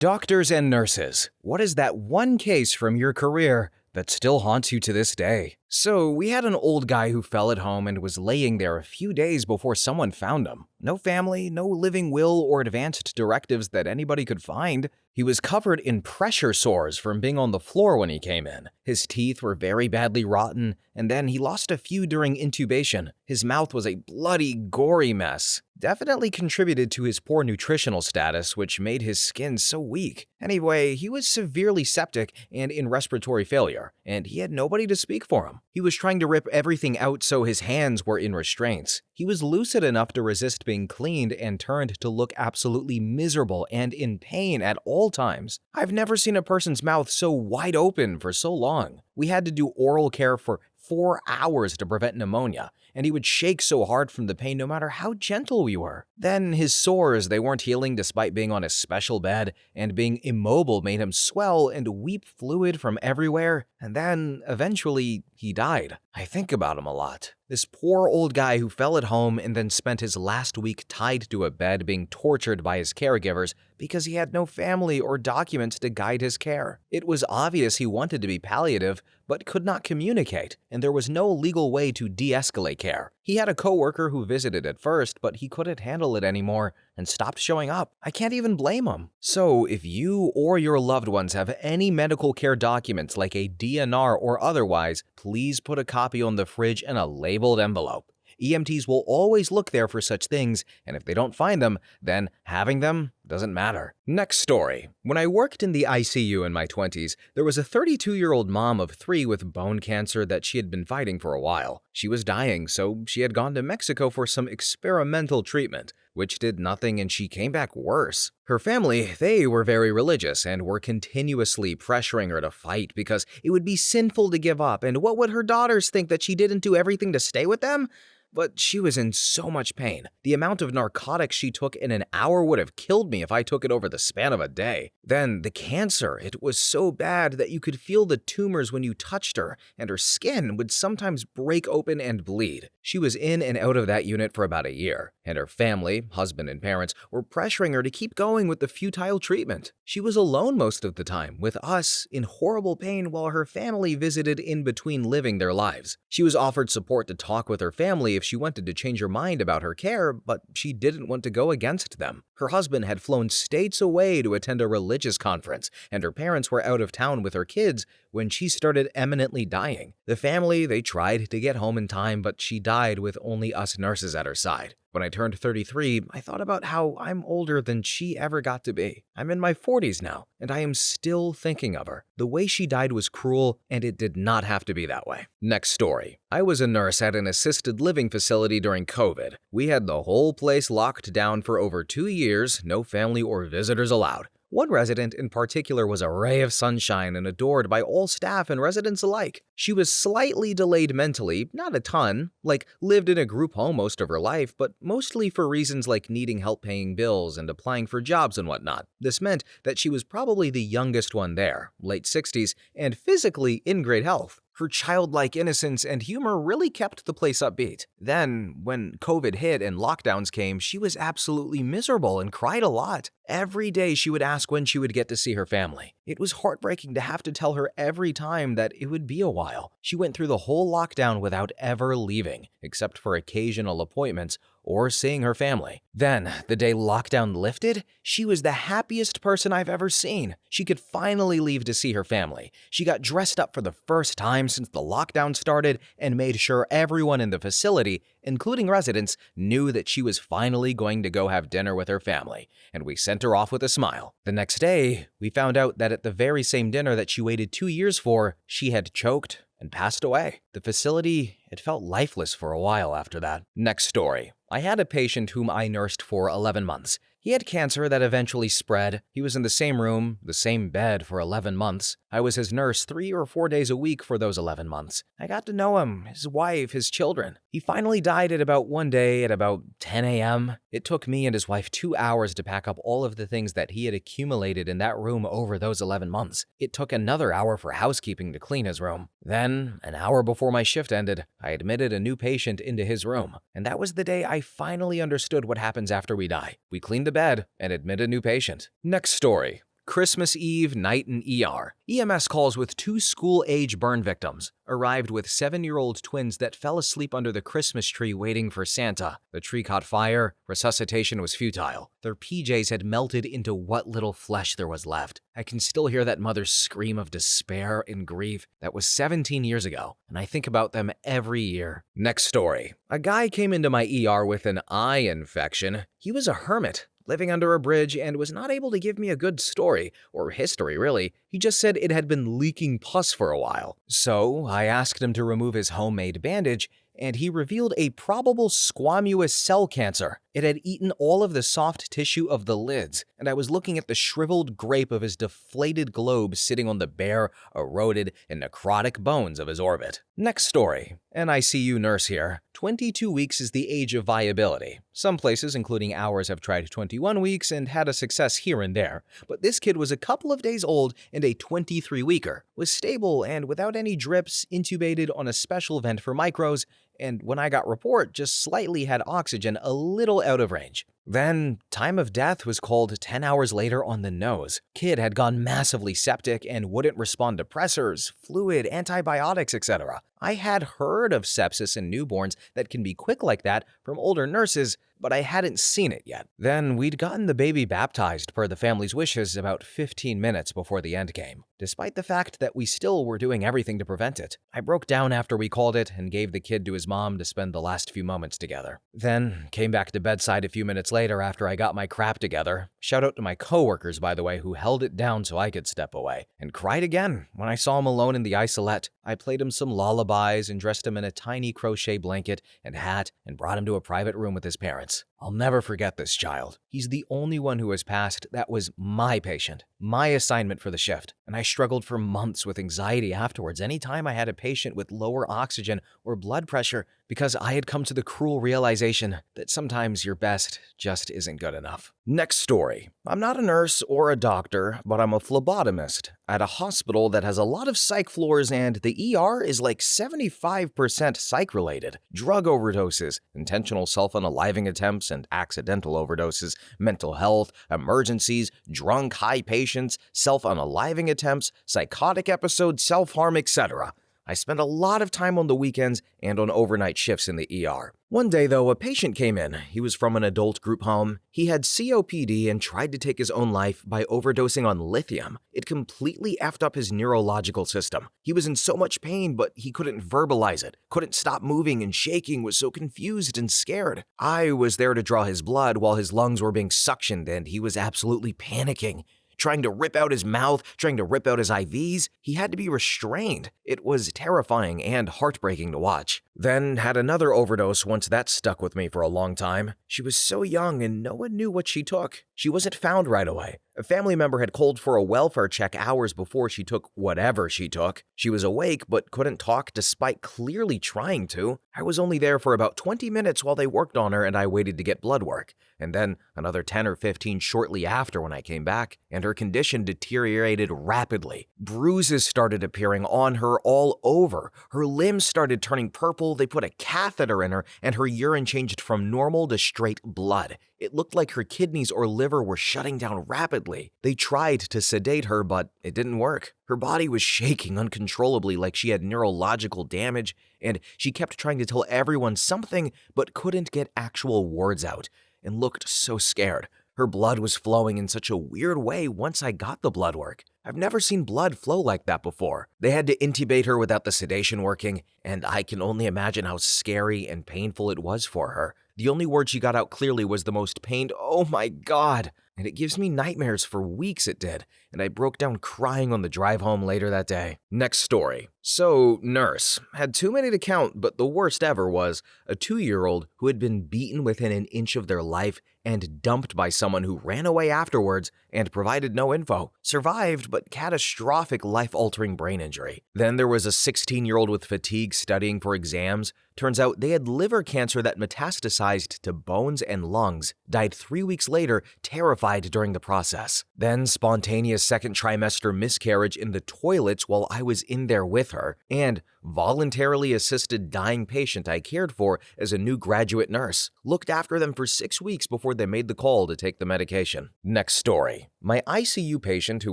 Doctors and nurses, what is that one case from your career that still haunts you to this day? So, we had an old guy who fell at home and was laying there a few days before someone found him. No family, no living will or advanced directives that anybody could find. He was covered in pressure sores from being on the floor when he came in. His teeth were very badly rotten, and then he lost a few during intubation. His mouth was a bloody, gory mess. Definitely contributed to his poor nutritional status, which made his skin so weak. Anyway, he was severely septic and in respiratory failure, and he had nobody to speak for him. He was trying to rip everything out so his hands were in restraints. He was lucid enough to resist being cleaned and turned to look absolutely miserable and in pain at all times. I've never seen a person's mouth so wide open for so long. We had to do oral care for 4 hours to prevent pneumonia, and he would shake so hard from the pain no matter how gentle we were. Then his sores, they weren't healing despite being on a special bed, and being immobile made him swell and weep fluid from everywhere, and then, eventually, he died. I think about him a lot. This poor old guy who fell at home and then spent his last week tied to a bed being tortured by his caregivers because he had no family or documents to guide his care. It was obvious he wanted to be palliative, but could not communicate, and there was no legal way to de-escalate care. He had a coworker who visited at first, but he couldn't handle it anymore and stopped showing up. I can't even blame him. So, if you or your loved ones have any medical care documents like a DNR or otherwise, please put a copy on the fridge in a labeled envelope. EMTs will always look there for such things, and if they don't find them, then having them doesn't matter. Next story. When I worked in the ICU in my 20s, there was a 32-year-old mom of 3 with bone cancer that she had been fighting for a while. She was dying, so she had gone to Mexico for some experimental treatment, which did nothing, and she came back worse. Her family, they were very religious and were continuously pressuring her to fight because it would be sinful to give up, and what would her daughters think, that she didn't do everything to stay with them? But she was in so much pain. The amount of narcotics she took in an hour would have killed me if I took it over the span of a day. Then the cancer, it was so bad that you could feel the tumors when you touched her, and her skin would sometimes break open and bleed. She was in and out of that unit for about a year, and her family, husband and parents, were pressuring her to keep going with the futile treatment. She was alone most of the time, with us in horrible pain while her family visited in between living their lives. She was offered support to talk with her family if she wanted to change her mind about her care, but she didn't want to go against them. Her husband had flown states away to attend a religious conference, and her parents were out of town with her kids when she started imminently dying. The family, they tried to get home in time, but she died with only us nurses at her side. When I turned 33, I thought about how I'm older than she ever got to be. I'm in my 40s now, and I am still thinking of her. The way she died was cruel, and it did not have to be that way. Next story. I was a nurse at an assisted living facility during COVID. We had the whole place locked down for over 2 years, no family or visitors allowed. One resident in particular was a ray of sunshine and adored by all staff and residents alike. She was slightly delayed mentally, not a ton, like lived in a group home most of her life, but mostly for reasons like needing help paying bills and applying for jobs and whatnot. This meant that she was probably the youngest one there, late 60s, and physically in great health. Her childlike innocence and humor really kept the place upbeat. Then, when COVID hit and lockdowns came, she was absolutely miserable and cried a lot. Every day she would ask when she would get to see her family. It was heartbreaking to have to tell her every time that it would be a while. She went through the whole lockdown without ever leaving, except for occasional appointments or seeing her family. Then, the day lockdown lifted, she was the happiest person I've ever seen. She could finally leave to see her family. She got dressed up for the first time since the lockdown started and made sure everyone in the facility, including residents, knew that she was finally going to go have dinner with her family, and we sent her off with a smile. The next day, we found out that at the very same dinner that she waited 2 years for, she had choked and passed away. The facility, it felt lifeless for a while after that. Next story. I had a patient whom I nursed for 11 months. He had cancer that eventually spread. He was in the same room, the same bed for 11 months. I was his nurse 3 or 4 days a week for those 11 months. I got to know him, his wife, his children. He finally died at about one day at about 10 a.m. It took me and his wife 2 hours to pack up all of the things that he had accumulated in that room over those 11 months. It took another hour for housekeeping to clean his room. Then, an hour before my shift ended, I admitted a new patient into his room. And that was the day I finally understood what happens after we die. We cleaned the bed and admit a new patient. Next story. Christmas Eve night in ER. EMS calls with two school-age burn victims. Arrived with 7-year-old twins that fell asleep under the Christmas tree waiting for Santa. The tree caught fire. Resuscitation was futile. Their PJs had melted into what little flesh there was left. I can still hear that mother's scream of despair and grief. That was 17 years ago, and I think about them every year. Next story. A guy came into my ER with an eye infection. He was a hermit, living under a bridge, and was not able to give me a good story, or history really. He just said it had been leaking pus for a while. So I asked him to remove his homemade bandage, and he revealed a probable squamous cell cancer. It had eaten all of the soft tissue of the lids, and I was looking at the shriveled grape of his deflated globe sitting on the bare, eroded, and necrotic bones of his orbit. Next story. An ICU nurse here. 22 weeks is the age of viability. Some places, including ours, have tried 21 weeks and had a success here and there, but this kid was a couple of days old and a 23-weeker, was stable and without any drips, intubated on a special vent for micros, and when I got report, just slightly had oxygen a little out of range. Then, time of death was called 10 hours later on the nose. Kid had gone massively septic and wouldn't respond to pressors, fluid, antibiotics, etc. I had heard of sepsis in newborns that can be quick like that from older nurses, but I hadn't seen it yet. Then we'd gotten the baby baptized per the family's wishes about 15 minutes before the end came, despite the fact that we still were doing everything to prevent it. I broke down after we called it and gave the kid to his mom to spend the last few moments together. Then came back to bedside a few minutes later after I got my crap together. Shout out to my coworkers, by the way, who held it down so I could step away, and cried again when I saw him alone in the isolette. I played him some lullabies and dressed him in a tiny crochet blanket and hat and brought him to a private room with his parents. I'll never forget this child. He's the only one who has passed that was my patient, my assignment for the shift, and I struggled for months with anxiety afterwards anytime I had a patient with lower oxygen or blood pressure because I had come to the cruel realization that sometimes your best just isn't good enough. Next story. I'm not a nurse or a doctor, but I'm a phlebotomist at a hospital that has a lot of psych floors, and the ER is like 75% psych-related. Drug overdoses, intentional self-unaliving attempts and accidental overdoses, mental health, emergencies, drunk high patients, self-unaliving attempts, psychotic episodes, self-harm, etc. I spent a lot of time on the weekends and on overnight shifts in the ER. One day, though, a patient came in. He was from an adult group home. He had COPD and tried to take his own life by overdosing on lithium. It completely effed up his neurological system. He was in so much pain, but he couldn't verbalize it, couldn't stop moving and shaking, was so confused and scared. I was there to draw his blood while his lungs were being suctioned, and he was absolutely panicking. Trying to rip out his mouth, trying to rip out his IVs. He had to be restrained. It was terrifying and heartbreaking to watch. Then had another overdose once that stuck with me for a long time. She was so young and no one knew what she took. She wasn't found right away. A family member had called for a welfare check hours before she took whatever she took. She was awake but couldn't talk despite clearly trying to. I was only there for about 20 minutes while they worked on her and I waited to get blood work. And then another 10 or 15 shortly after when I came back, and her condition deteriorated rapidly. Bruises started appearing on her all over. Her limbs started turning purple, they put a catheter in her, and her urine changed from normal to straight blood. It looked like her kidneys or liver were shutting down rapidly. They tried to sedate her, but it didn't work. Her body was shaking uncontrollably like she had neurological damage, and she kept trying to tell everyone something but couldn't get actual words out, and looked so scared. Her blood was flowing in such a weird way once I got the blood work. I've never seen blood flow like that before. They had to intubate her without the sedation working, and I can only imagine how scary and painful it was for her. The only word she got out clearly was the most pained, "Oh my God!" And it gives me nightmares for weeks, it did, and I broke down crying on the drive home later that day. Next story. So, nurse. Had too many to count, but the worst ever was a 2-year-old who had been beaten within an inch of their life and dumped by someone who ran away afterwards and provided no info. Survived, but catastrophic life-altering brain injury. Then there was a 16-year-old with fatigue studying for exams. Turns out they had liver cancer that metastasized to bones and lungs, died 3 weeks later, terrified during the process. Then spontaneous second trimester miscarriage in the toilets while I was in there with her, and voluntarily assisted dying patient I cared for as a new graduate nurse, looked after them for 6 weeks before they made the call to take the medication. Next story. My ICU patient who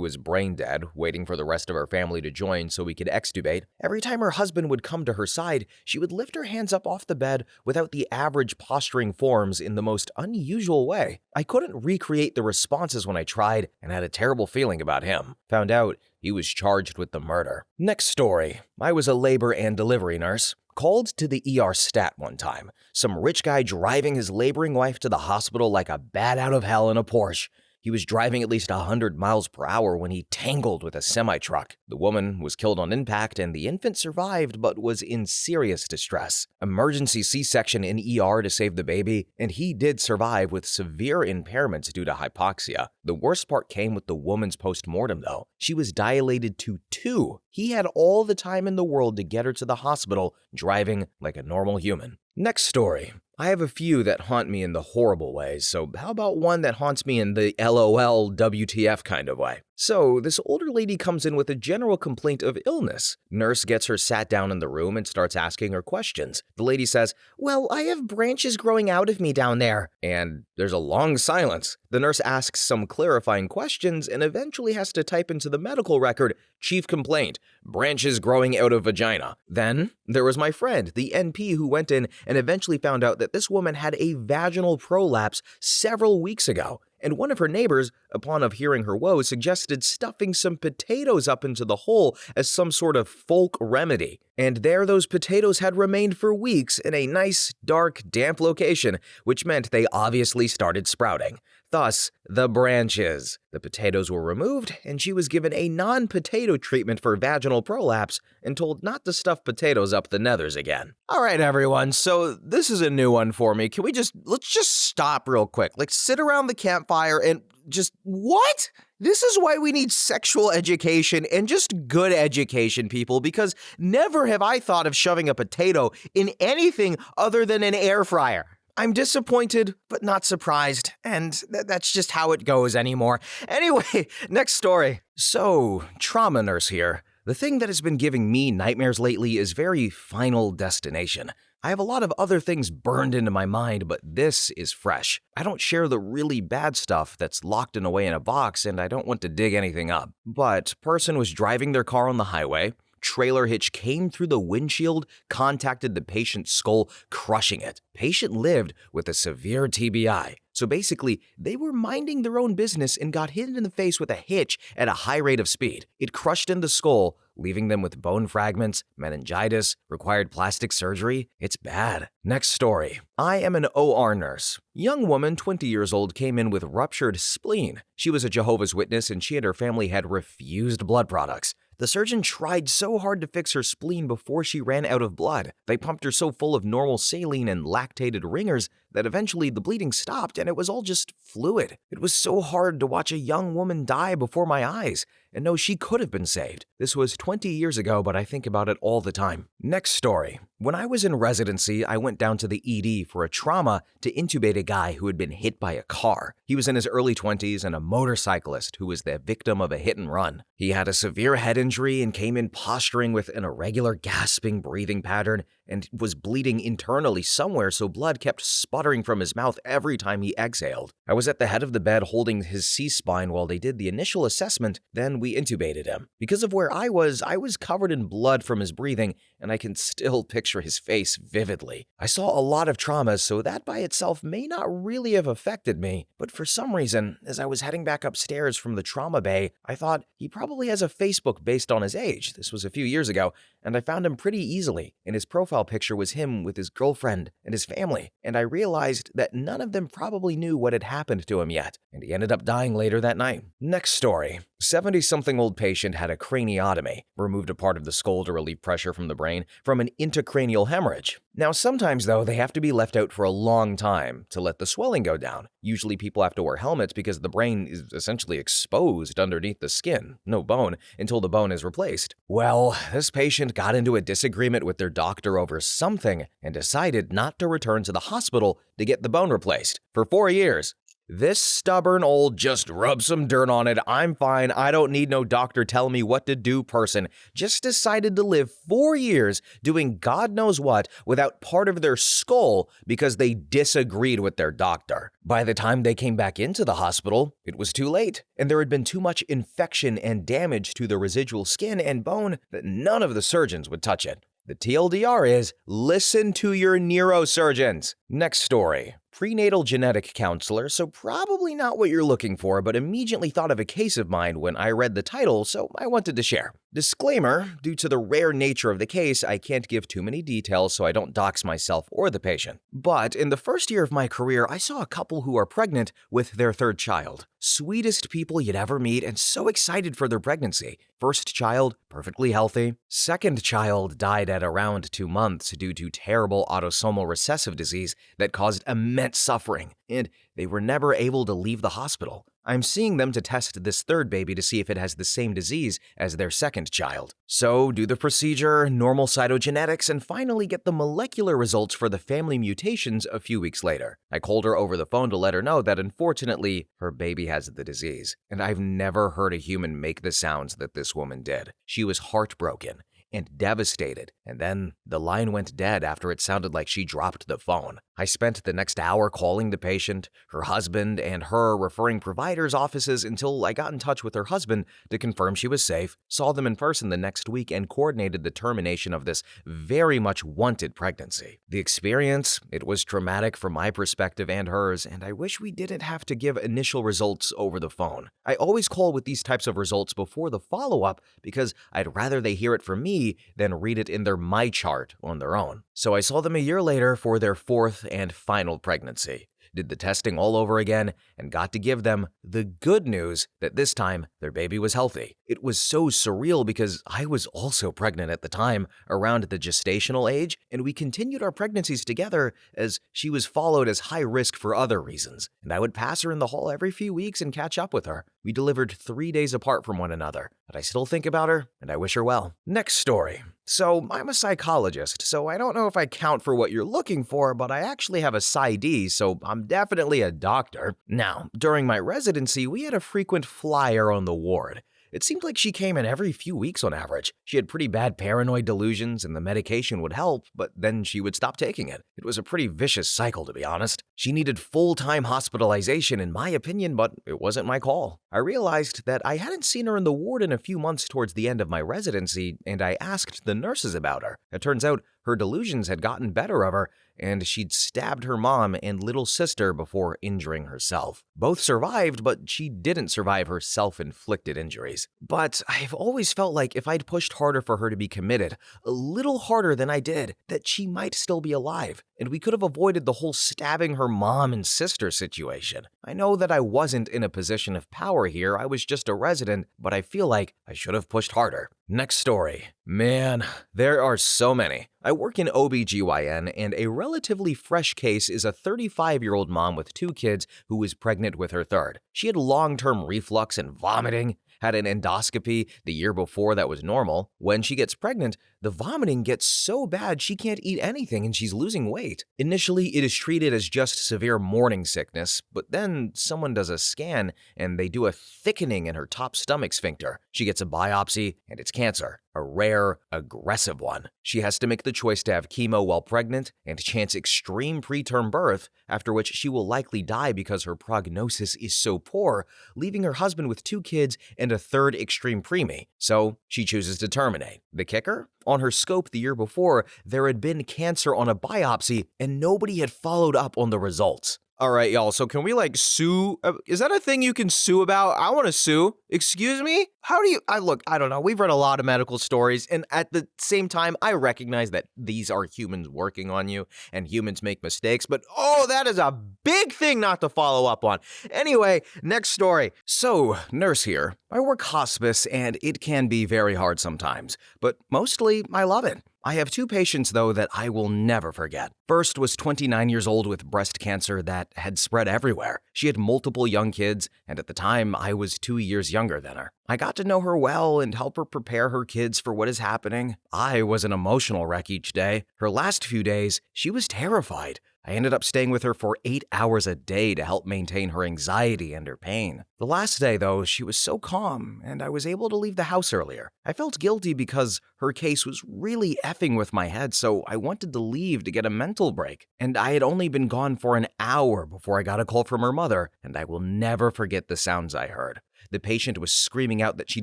was brain dead, waiting for the rest of her family to join so we could extubate, every time her husband would come to her side, she would lift her hands up off the bed without the average posturing forms in the most unusual way. I couldn't recreate the responses when I tried and had a terrible feeling about him. Found out he was charged with the murder. Next story. I was a labor and delivery nurse. Called to the ER stat one time. Some rich guy driving his laboring wife to the hospital like a bat out of hell in a Porsche. He was driving at least 100 miles per hour when he tangled with a semi-truck. The woman was killed on impact and the infant survived but was in serious distress. Emergency C-section in ER to save the baby, and he did survive with severe impairments due to hypoxia. The worst part came with the woman's post-mortem though. She was dilated to 2. He had all the time in the world to get her to the hospital, driving like a normal human. Next story. I have a few that haunt me in the horrible ways, so how about one that haunts me in the LOL WTF kind of way? So, this older lady comes in with a general complaint of illness. Nurse gets her sat down in the room and starts asking her questions. The lady says, "Well, I have branches growing out of me down there." And there's a long silence. The nurse asks some clarifying questions and eventually has to type into the medical record, "Chief complaint, branches growing out of vagina." Then, there was my friend, the NP, who went in and eventually found out that this woman had a vaginal prolapse several weeks ago. And one of her neighbors, upon of hearing her woes, suggested stuffing some potatoes up into the hole as some sort of folk remedy. And there those potatoes had remained for weeks in a nice, dark, damp location, which meant they obviously started sprouting. Thus, the branches. The potatoes were removed, and she was given a non-potato treatment for vaginal prolapse and told not to stuff potatoes up the nethers again. All right, everyone, so this is a new one for me. Let's just stop real quick. Like, sit around the campfire and just, what? This is why we need sexual education and just good education, people, because never have I thought of shoving a potato in anything other than an air fryer. I'm disappointed, but not surprised, and that's just how it goes anymore. Anyway, next story. So, trauma nurse here. The thing that has been giving me nightmares lately is very Final Destination. I have a lot of other things burned into my mind, but this is fresh. I don't share the really bad stuff that's locked away in a box, and I don't want to dig anything up. But person was driving their car on the highway. Trailer hitch came through the windshield, contacted the patient's skull, crushing it. Patient lived with a severe TBI. So basically, they were minding their own business and got hit in the face with a hitch at a high rate of speed. It crushed in the skull, leaving them with bone fragments, meningitis, required plastic surgery. It's bad. Next story. I am an OR nurse. Young woman, 20 years old, came in with ruptured spleen. She was a Jehovah's Witness and she and her family had refused blood products. The surgeon tried so hard to fix her spleen before she ran out of blood. They pumped her so full of normal saline and lactated ringers that eventually the bleeding stopped and it was all just fluid. It was so hard to watch a young woman die before my eyes and know she could have been saved. This was 20 years ago, but I think about it all the time. Next story. When I was in residency, I went down to the ED for a trauma to intubate a guy who had been hit by a car. He was in his early 20s and a motorcyclist who was the victim of a hit and run. He had a severe head injury and came in posturing with an irregular gasping breathing pattern and was bleeding internally somewhere, so blood kept sputtering from his mouth every time he exhaled. I was at the head of the bed holding his C-spine while they did the initial assessment, then we intubated him. Because of where I was covered in blood from his breathing, and I can still picture his face vividly. I saw a lot of traumas, so that by itself may not really have affected me, but for some reason, as I was heading back upstairs from the trauma bay, I thought he probably has a Facebook based on his age. This was a few years ago, and I found him pretty easily, and his profile picture was him with his girlfriend and his family, and I realized that none of them probably knew what had happened to him yet, and he ended up dying later that night. Next story. 70-something-old patient had a craniotomy, removed a part of the skull to relieve pressure from the brain from an intracranial hemorrhage. Now, sometimes, though, they have to be left out for a long time to let the swelling go down. Usually people have to wear helmets because the brain is essentially exposed underneath the skin, no bone, until the bone is replaced. Well, this patient got into a disagreement with their doctor over something and decided not to return to the hospital to get the bone replaced for 4 years. This stubborn old just rub some dirt on it, I'm fine, I don't need no doctor telling me what to do person just decided to live 4 years doing God knows what without part of their skull because they disagreed with their doctor. By the time they came back into the hospital, it was too late, and there had been too much infection and damage to the residual skin and bone that none of the surgeons would touch it. The TLDR is, listen to your neurosurgeons. Next story. Prenatal genetic counselor, so probably not what you're looking for, but immediately thought of a case of mine when I read the title, so I wanted to share. Disclaimer, due to the rare nature of the case, I can't give too many details so I don't dox myself or the patient. But in the first year of my career, I saw a couple who are pregnant with their third child. Sweetest people you'd ever meet and so excited for their pregnancy. First child, perfectly healthy. Second child died at around 2 months due to terrible autosomal recessive disease that caused immense suffering, and they were never able to leave the hospital. I'm seeing them to test this third baby to see if it has the same disease as their second child. So, do the procedure, normal cytogenetics, and finally get the molecular results for the family mutations a few weeks later. I called her over the phone to let her know that unfortunately, her baby has the disease. And I've never heard a human make the sounds that this woman did. She was heartbroken and devastated, and then the line went dead after it sounded like she dropped the phone. I spent the next hour calling the patient, her husband, and her referring providers' offices until I got in touch with her husband to confirm she was safe, saw them in person the next week, and coordinated the termination of this very much wanted pregnancy. The experience, it was traumatic from my perspective and hers, and I wish we didn't have to give initial results over the phone. I always call with these types of results before the follow-up because I'd rather they hear it from me than read it in their My Chart on their own. So I saw them a year later for their fourth and final pregnancy. Did the testing all over again, and got to give them the good news that this time their baby was healthy. It was so surreal because I was also pregnant at the time, around the gestational age, and we continued our pregnancies together as she was followed as high risk for other reasons, and I would pass her in the hall every few weeks and catch up with her. We delivered 3 days apart from one another, but I still think about her, and I wish her well. Next story. So, I'm a psychologist, so I don't know if I count for what you're looking for, but I actually have a PsyD, so I'm definitely a doctor. Now, during my residency, we had a frequent flyer on the ward. It seemed like she came in every few weeks on average. She had pretty bad paranoid delusions and the medication would help, but then she would stop taking it. It was a pretty vicious cycle, to be honest. She needed full-time hospitalization in my opinion, but it wasn't my call. I realized that I hadn't seen her in the ward in a few months towards the end of my residency, and I asked the nurses about her. It turns out her delusions had gotten better of her, and she'd stabbed her mom and little sister before injuring herself. Both survived, but she didn't survive her self-inflicted injuries. But I've always felt like if I'd pushed harder for her to be committed, a little harder than I did, that she might still be alive, and we could have avoided the whole stabbing her mom and sister situation. I know that I wasn't in a position of power here, I was just a resident, but I feel like I should have pushed harder. Next story. Man, there are so many. I work in OBGYN, and a relatively fresh case is a 35-year-old mom with 2 kids who was pregnant with her third. She had long-term reflux and vomiting, had an endoscopy the year before that was normal. When she gets pregnant, the vomiting gets so bad she can't eat anything and she's losing weight. Initially, it is treated as just severe morning sickness, but then someone does a scan and they do a thickening in her top stomach sphincter. She gets a biopsy and it's cancer, a rare, aggressive one. She has to make the choice to have chemo while pregnant and chance extreme preterm birth, after which she will likely die because her prognosis is so poor, leaving her husband with 2 kids and a third extreme preemie. So she chooses to terminate. The kicker? On her scope the year before, there had been cancer on a biopsy and nobody had followed up on the results. All right, y'all, so can we sue? Is that a thing you can sue about? I want to sue. Excuse me? How do you, I don't know. We've read a lot of medical stories, and at the same time, I recognize that these are humans working on you, and humans make mistakes, but that is a big thing not to follow up on. Anyway, next story. So, nurse here. I work hospice, and it can be very hard sometimes, but mostly I love it. I have 2 patients, though, that I will never forget. First was 29 years old with breast cancer that had spread everywhere. She had multiple young kids, and at the time, I was 2 years younger than her. I got to know her well and help her prepare her kids for what is happening. I was an emotional wreck each day. Her last few days, she was terrified. I ended up staying with her for 8 hours a day to help maintain her anxiety and her pain. The last day, though, she was so calm, and I was able to leave the house earlier. I felt guilty because her case was really effing with my head, so I wanted to leave to get a mental break. And I had only been gone for an hour before I got a call from her mother, and I will never forget the sounds I heard. The patient was screaming out that she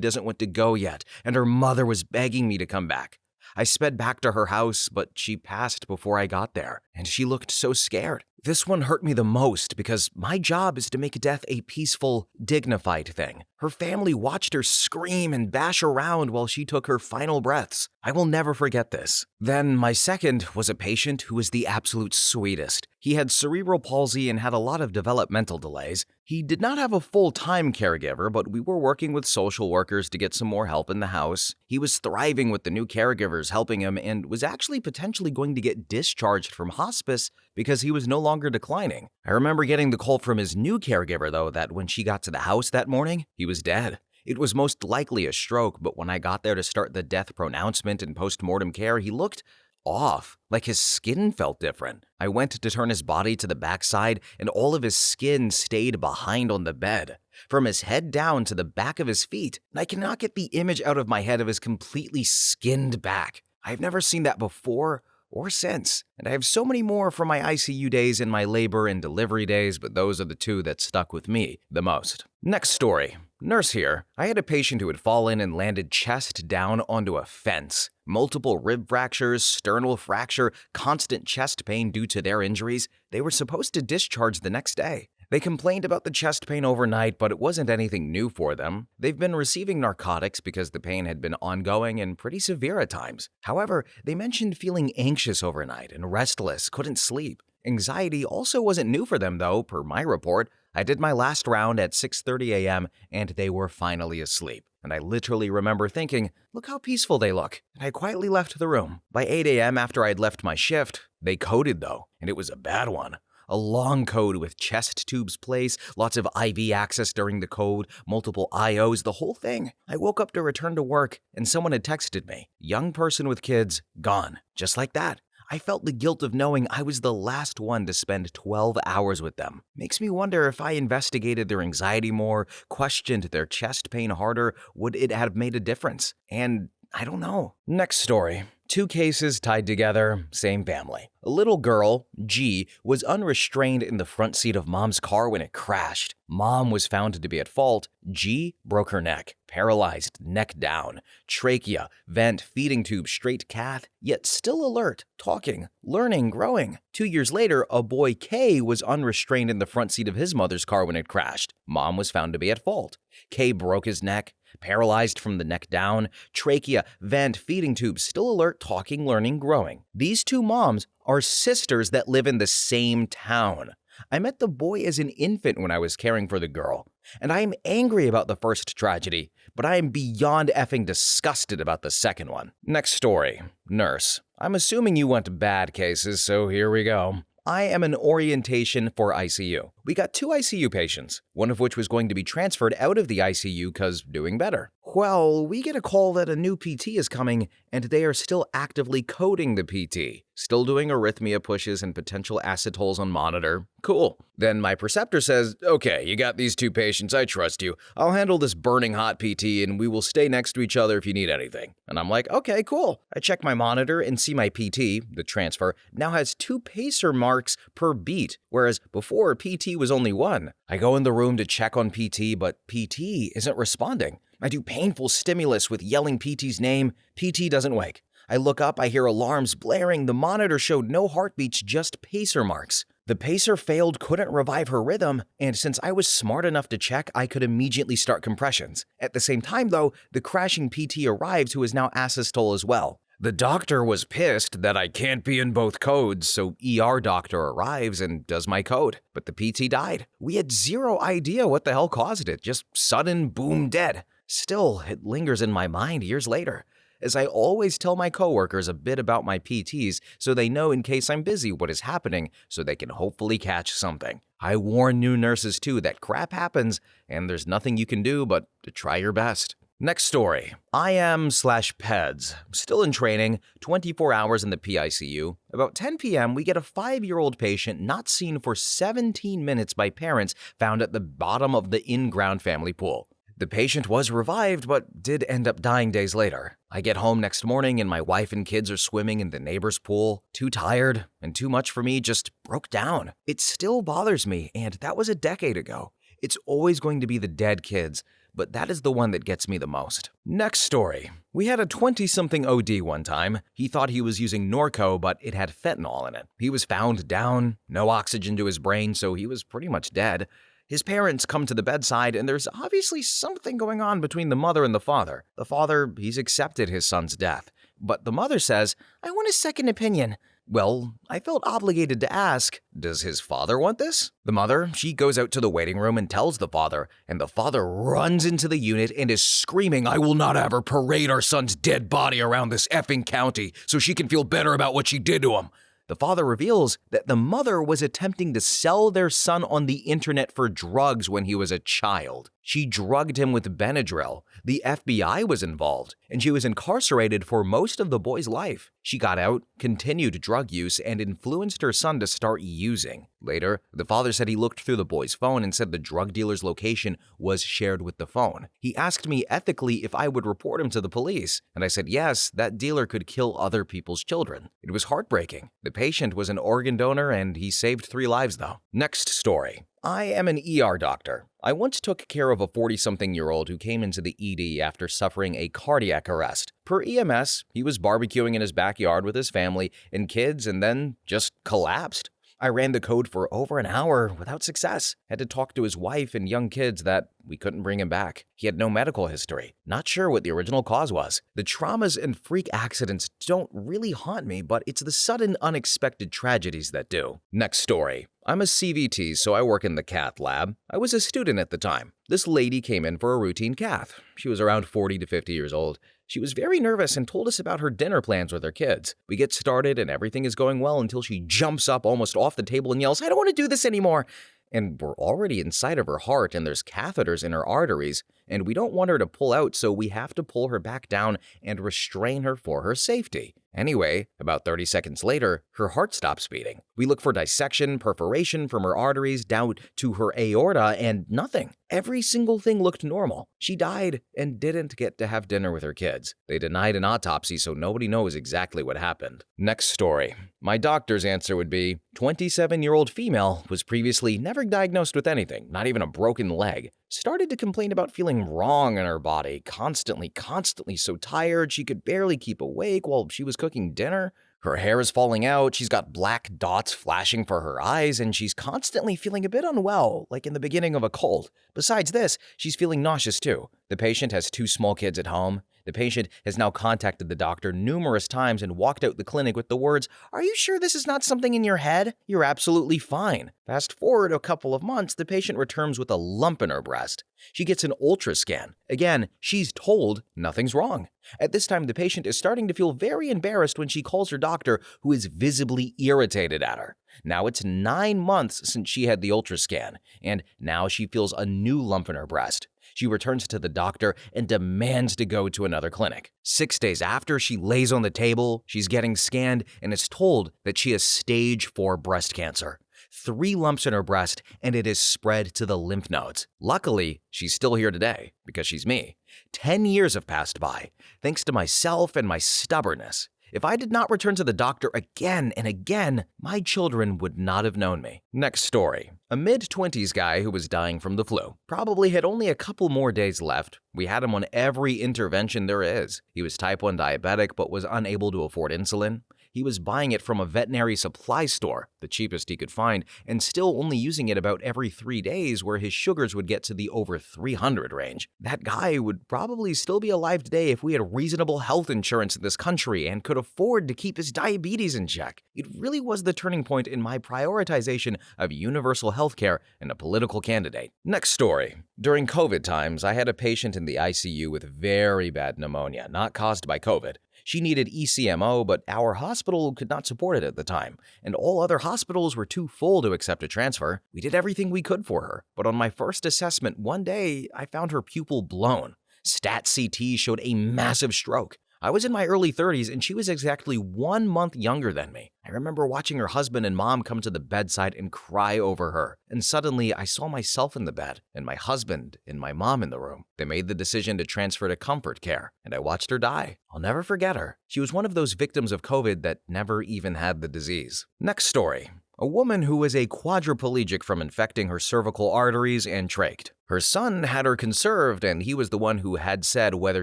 doesn't want to go yet, and her mother was begging me to come back. I sped back to her house, but she passed before I got there, and she looked so scared. This one hurt me the most because my job is to make death a peaceful, dignified thing. Her family watched her scream and bash around while she took her final breaths. I will never forget this. Then my second was a patient who was the absolute sweetest. He had cerebral palsy and had a lot of developmental delays. He did not have a full-time caregiver, but we were working with social workers to get some more help in the house. He was thriving with the new caregivers helping him and was actually potentially going to get discharged from hospice because he was no longer declining. I remember getting the call from his new caregiver, though, that when she got to the house that morning, he was dead. It was most likely a stroke, but when I got there to start the death pronouncement and post-mortem care, he looked off, like his skin felt different. I went to turn his body to the backside, and all of his skin stayed behind on the bed, from his head down to the back of his feet. And I cannot get the image out of my head of his completely skinned back. I've never seen that before or since, and I have so many more from my ICU days and my labor and delivery days, but those are the two that stuck with me the most. Next story. Nurse here. I had a patient who had fallen and landed chest down onto a fence. Multiple rib fractures, sternal fracture, constant chest pain due to their injuries. They were supposed to discharge the next day. They complained about the chest pain overnight, but it wasn't anything new for them. They've been receiving narcotics because the pain had been ongoing and pretty severe at times. However, they mentioned feeling anxious overnight and restless, couldn't sleep. Anxiety also wasn't new for them though, per my report. I did my last round at 6:30 a.m. and they were finally asleep. And I literally remember thinking, look how peaceful they look. And I quietly left the room. By 8 a.m. after I'd left my shift, they coded though, and it was a bad one. A long code with chest tubes placed, lots of IV access during the code, multiple IOs, the whole thing. I woke up to return to work and someone had texted me, young person with kids, gone, just like that. I felt the guilt of knowing I was the last one to spend 12 hours with them. Makes me wonder if I investigated their anxiety more, questioned their chest pain harder, would it have made a difference? And I don't know. Next story. 2 cases tied together, same family. A little girl, G, was unrestrained in the front seat of mom's car when it crashed. Mom was found to be at fault. G broke her neck, paralyzed, neck down, trachea, vent, feeding tube, straight cath, yet still alert, talking, learning, growing. 2 years later, a boy K was unrestrained in the front seat of his mother's car when it crashed. Mom was found to be at fault. K broke his neck, paralyzed from the neck down, trachea, vent, feeding tube, still alert, talking, learning, growing. These 2 moms are sisters that live in the same town. I met the boy as an infant when I was caring for the girl, and I am angry about the first tragedy, but I am beyond effing disgusted about the second one. Next story. Nurse. I'm assuming you want bad cases, so here we go. I am an orientation for ICU. We got 2 ICU patients, one of which was going to be transferred out of the ICU because doing better. Well, we get a call that a new PT is coming and they are still actively coding the PT. Still doing arrhythmia pushes and potential acetols on monitor. Cool. Then my preceptor says, okay, you got these 2 patients, I trust you. I'll handle this burning hot PT and we will stay next to each other if you need anything. And I'm like, okay, cool. I check my monitor and see my PT, the transfer, now has 2 pacer marks per beat, whereas before PT was only 1. I go in the room to check on PT, but PT isn't responding. I do painful stimulus with yelling PT's name. PT doesn't wake. I look up, I hear alarms blaring. The monitor showed no heartbeats, just pacer marks. The pacer failed, couldn't revive her rhythm, and since I was smart enough to check, I could immediately start compressions. At the same time, though, the crashing PT arrives, who is now asystole as well. The doctor was pissed that I can't be in both codes, so ER doctor arrives and does my code. But the PT died. We had zero idea what the hell caused it, just sudden boom dead. Still, it lingers in my mind years later, as I always tell my coworkers a bit about my PTs so they know in case I'm busy what is happening so they can hopefully catch something. I warn new nurses too that crap happens and there's nothing you can do but to try your best. Next story. IM/PEDS. Still in training, 24 hours in the PICU. About 10 p.m., we get a 5-year-old patient not seen for 17 minutes by parents found at the bottom of the in-ground family pool. The patient was revived, but did end up dying days later. I get home next morning and my wife and kids are swimming in the neighbor's pool. Too tired and too much for me, just broke down. It still bothers me, and that was a decade ago. It's always going to be the dead kids, but that is the one that gets me the most. Next story. We had a 20-something OD one time. He thought he was using Norco, but it had fentanyl in it. He was found down, no oxygen to his brain, so he was pretty much dead. His parents come to the bedside, and there's obviously something going on between the mother and the father. The father, he's accepted his son's death. But the mother says, "I want a second opinion." Well, I felt obligated to ask, does his father want this? The mother, she goes out to the waiting room and tells the father, and the father runs into the unit and is screaming, "I will not have her parade our son's dead body around this effing county so she can feel better about what she did to him." The father reveals that the mother was attempting to sell their son on the internet for drugs when he was a child. She drugged him with Benadryl. The FBI was involved, and she was incarcerated for most of the boy's life. She got out, continued drug use, and influenced her son to start using. Later, the father said he looked through the boy's phone and said the drug dealer's location was shared with the phone. He asked me ethically if I would report him to the police, and I said yes, that dealer could kill other people's children. It was heartbreaking. The patient was an organ donor, and he saved 3 lives though. Next story. I am an ER doctor. I once took care of a 40-something-year-old who came into the ED after suffering a cardiac arrest. Per EMS, he was barbecuing in his backyard with his family and kids and then just collapsed. I ran the code for over an hour without success. Had to talk to his wife and young kids that we couldn't bring him back. He had no medical history. Not sure what the original cause was. The traumas and freak accidents don't really haunt me, but it's the sudden, unexpected tragedies that do. Next story. I'm a CVT, so I work in the cath lab. I was a student at the time. This lady came in for a routine cath. She was around 40 to 50 years old. She was very nervous and told us about her dinner plans with her kids. We get started and everything is going well until she jumps up almost off the table and yells, "I don't want to do this anymore." And we're already inside of her heart and there's catheters in her arteries, and we don't want her to pull out, so we have to pull her back down and restrain her for her safety. Anyway, about 30 seconds later, her heart stops beating. We look for dissection, perforation from her arteries down to her aorta, and nothing. Every single thing looked normal. She died and didn't get to have dinner with her kids. They denied an autopsy, so nobody knows exactly what happened. Next story. My doctor's answer would be, 27-year-old female was previously never diagnosed with anything, not even a broken leg. Started to complain about feeling wrong in her body, constantly so tired she could barely keep awake while she was cooking dinner. Her hair is falling out, she's got black dots flashing for her eyes, and she's constantly feeling a bit unwell, like in the beginning of a cold. Besides this, she's feeling nauseous too. The patient has 2 small kids at home. The patient has now contacted the doctor numerous times and walked out the clinic with the words, "Are you sure this is not something in your head? You're absolutely fine." Fast forward a couple of months, the patient returns with a lump in her breast. She gets an ultrascan. Again, she's told nothing's wrong. At this time, the patient is starting to feel very embarrassed when she calls her doctor, who is visibly irritated at her. Now it's 9 months since she had the ultrascan, and now she feels a new lump in her breast. She returns to the doctor and demands to go to another clinic. 6 days after, she lays on the table, she's getting scanned, and is told that she has stage 4 breast cancer. 3 lumps in her breast, and it is spread to the lymph nodes. Luckily, she's still here today, because she's me. 10 years have passed by, thanks to myself and my stubbornness. If I did not return to the doctor again and again, my children would not have known me. Next story. A mid-20s guy who was dying from the flu. Probably had only a couple more days left. We had him on every intervention there is. He was type 1 diabetic but was unable to afford insulin. He was buying it from a veterinary supply store, the cheapest he could find, and still only using it about every 3 days, where his sugars would get to the over 300 range. That guy would probably still be alive today if we had reasonable health insurance in this country and could afford to keep his diabetes in check. It really was the turning point in my prioritization of universal healthcare and a political candidate. Next story. During COVID times, I had a patient in the ICU with very bad pneumonia, not caused by COVID. She needed ECMO, but our hospital could not support it at the time, and all other hospitals were too full to accept a transfer. We did everything we could for her, but on my first assessment one day, I found her pupil blown. Stat CT showed a massive stroke. I was in my early 30s and she was exactly 1 month younger than me. I remember watching her husband and mom come to the bedside and cry over her. And suddenly I saw myself in the bed and my husband and my mom in the room. They made the decision to transfer to comfort care and I watched her die. I'll never forget her. She was one of those victims of COVID that never even had the disease. Next story. A woman who was a quadriplegic from infecting her cervical arteries and trached. Her son had her conserved, and he was the one who had said whether